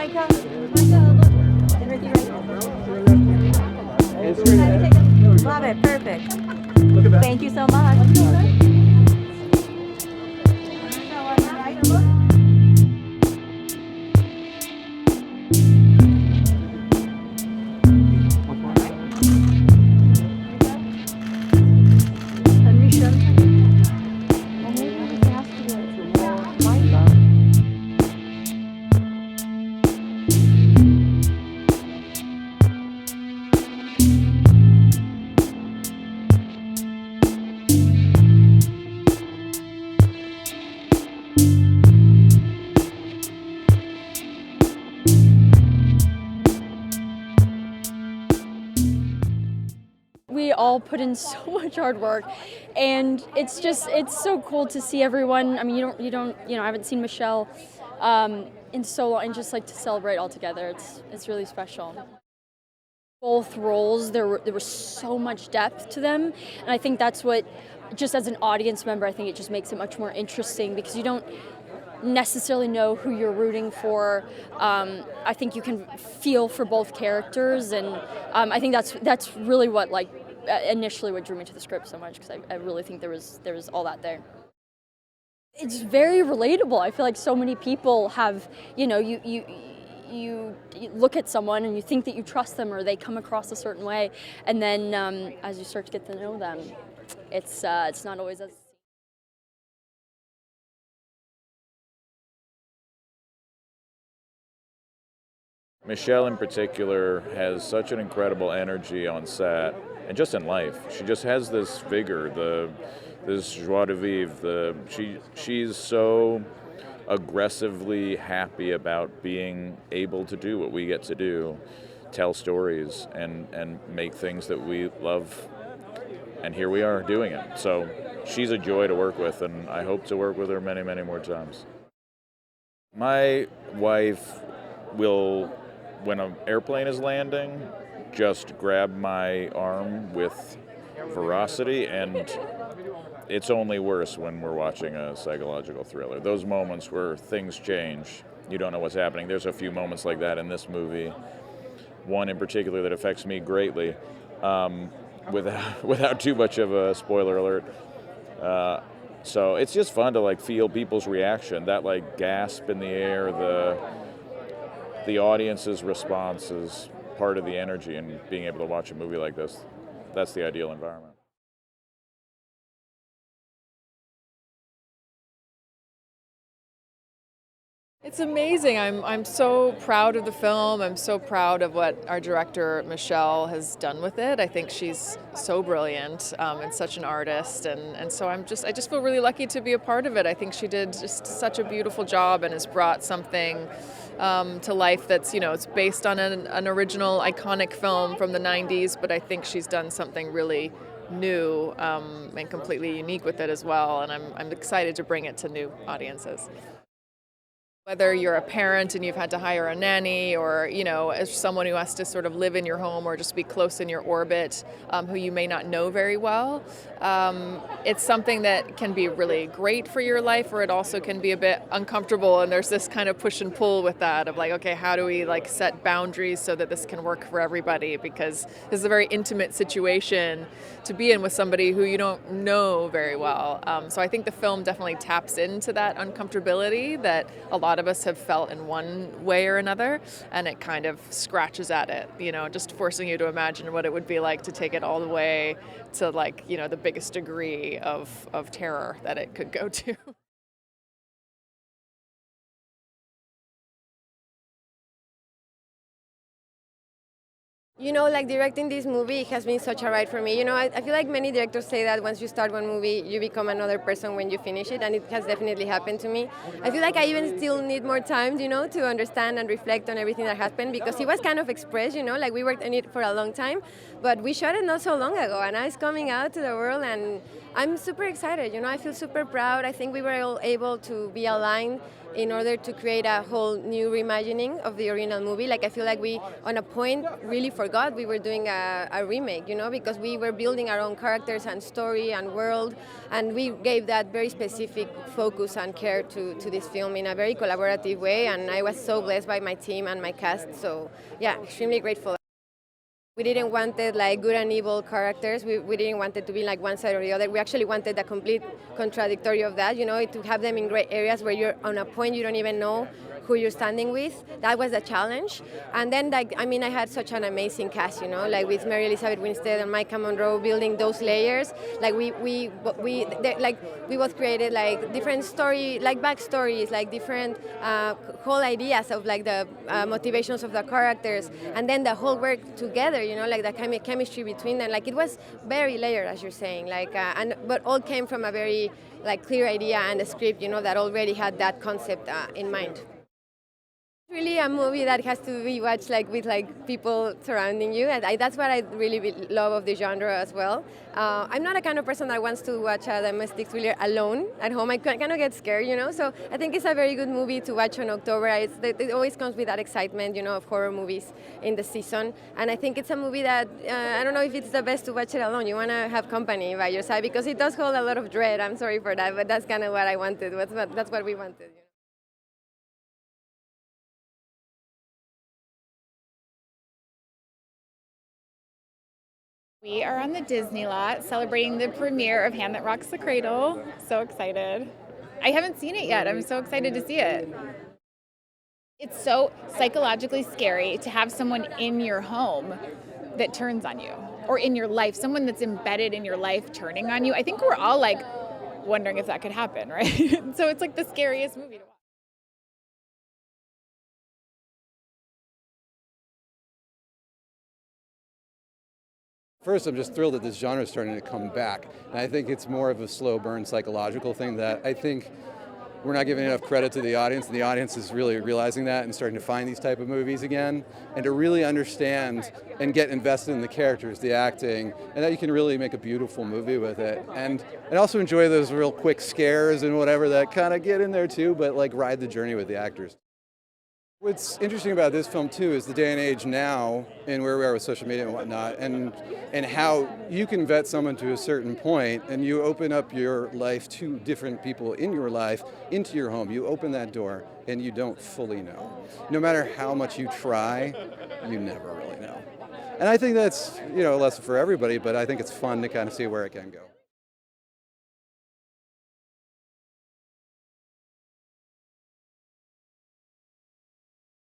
Maika, look. And Riki right. Love it, perfect. Thank you so much. We all put in so much hard work, and it's so cool to see everyone. I mean, I haven't seen Michelle in so long, and just like to celebrate all together. It's really special. Both roles, there was so much depth to them, and I think that's what, just as an audience member, I think it just makes it much more interesting because you don't necessarily know who you're rooting for. I think you can feel for both characters, and I think that's really what initially what drew me to the script so much, because I really think there was all that there. It's very relatable. I feel like so many people have, you look at someone and you think that you trust them or they come across a certain way, and then as you start to get to know them, it's not always as. Michelle in particular has such an incredible energy on set and just in life. She just has this vigor, this joie de vivre. She's so aggressively happy about being able to do what we get to do, tell stories and make things that we love. And here we are doing it. So she's a joy to work with, and I hope to work with her many, many more times. My wife will, when an airplane is landing, just grab my arm with ferocity, and it's only worse when we're watching a psychological thriller. Those moments where things change, you don't know what's happening. There's a few moments like that in this movie. One in particular that affects me greatly, without too much of a spoiler alert. So it's just fun to feel people's reaction, that gasp in the air, the audience's response is part of the energy, and being able to watch a movie like this, that's the ideal environment. It's amazing. I'm so proud of the film. I'm so proud of what our director Michelle has done with it. I think she's so brilliant and such an artist, and so I just feel really lucky to be a part of it. I think she did just such a beautiful job and has brought something to life that's, it's based on an original iconic film from the 90s, but I think she's done something really new and completely unique with it as well, and I'm excited to bring it to new audiences. Whether you're a parent and you've had to hire a nanny, or, as someone who has to sort of live in your home or just be close in your orbit, who you may not know very well, it's something that can be really great for your life, or it also can be a bit uncomfortable, and there's this kind of push and pull with that of okay, how do we set boundaries so that this can work for everybody, because this is a very intimate situation to be in with somebody who you don't know very well. So I think the film definitely taps into that uncomfortability that a lot of us have felt in one way or another, and it kind of scratches at it, just forcing you to imagine what it would be like to take it all the way to the biggest degree of terror that it could go to. Directing this movie has been such a ride for me. I feel like many directors say that once you start one movie, you become another person when you finish it, and it has definitely happened to me. I feel like I even still need more time, to understand and reflect on everything that happened, because it was kind of expressed, we worked on it for a long time, but we shot it not so long ago, and now it's coming out to the world, and I'm super excited. I feel super proud. I think we were all able to be aligned in order to create a whole new reimagining of the original movie. Like I feel like we, on a point, really forgot we were doing a remake, because we were building our own characters and story and world, and we gave that very specific focus and care to this film in a very collaborative way, and I was so blessed by my team and my cast, so yeah, extremely grateful. We didn't want it like good and evil characters. We didn't want it to be like one side or the other. We actually wanted the complete contradictory of that, to have them in gray areas where you're on a point you don't even know who you're standing with. That was the challenge. And then, I had such an amazing cast, like with Mary Elizabeth Winstead and Maika Monroe building those layers. Like we both created like different story, like backstories, like different whole ideas of like the motivations of the characters, and then the whole work together, like the chemistry between them. Like it was very layered, as you're saying, but all came from a very like clear idea and a script, that already had that concept in mind. Really a movie that has to be watched like with like people surrounding you. That's what I really love of the genre as well. I'm not a kind of person that wants to watch a domestic thriller alone at home. I kind of get scared, so I think it's a very good movie to watch in October. It always comes with that excitement, of horror movies in the season. And I think it's a movie that, I don't know if it's the best to watch it alone. You want to have company by your side because it does hold a lot of dread. I'm sorry for that, but that's kind of what I wanted. That's what we wanted. We are on the Disney lot celebrating the premiere of Hand That Rocks the Cradle. So excited. I haven't seen it yet. I'm so excited to see it. It's so psychologically scary to have someone in your home that turns on you, or in your life, someone that's embedded in your life turning on you. I think we're all like wondering if that could happen, right? So it's like the scariest movie to watch. First, I'm just thrilled that this genre is starting to come back. And I think it's more of a slow burn psychological thing that I think we're not giving enough credit to the audience, and the audience is really realizing that and starting to find these type of movies again, and to really understand and get invested in the characters, the acting, and that you can really make a beautiful movie with it. And also enjoy those real quick scares and whatever that kind of get in there too, but like ride the journey with the actors. What's interesting about this film too is the day and age now and where we are with social media and whatnot, and how you can vet someone to a certain point and you open up your life to different people in your life, into your home. You open that door and you don't fully know. No matter how much you try, you never really know. And I think that's, a lesson for everybody, but I think it's fun to kind of see where it can go.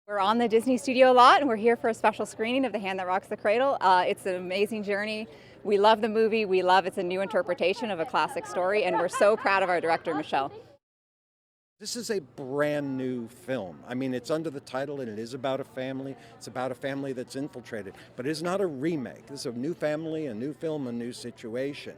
We're on the Disney Studio lot, and we're here for a special screening of The Hand That Rocks the Cradle. It's an amazing journey. We love the movie. We love it's a new interpretation of a classic story, and we're so proud of our director, Michelle. This is a brand new film. I mean, it's under the title, and it is about a family. It's about a family that's infiltrated, but it's not a remake. This is a new family, a new film, a new situation.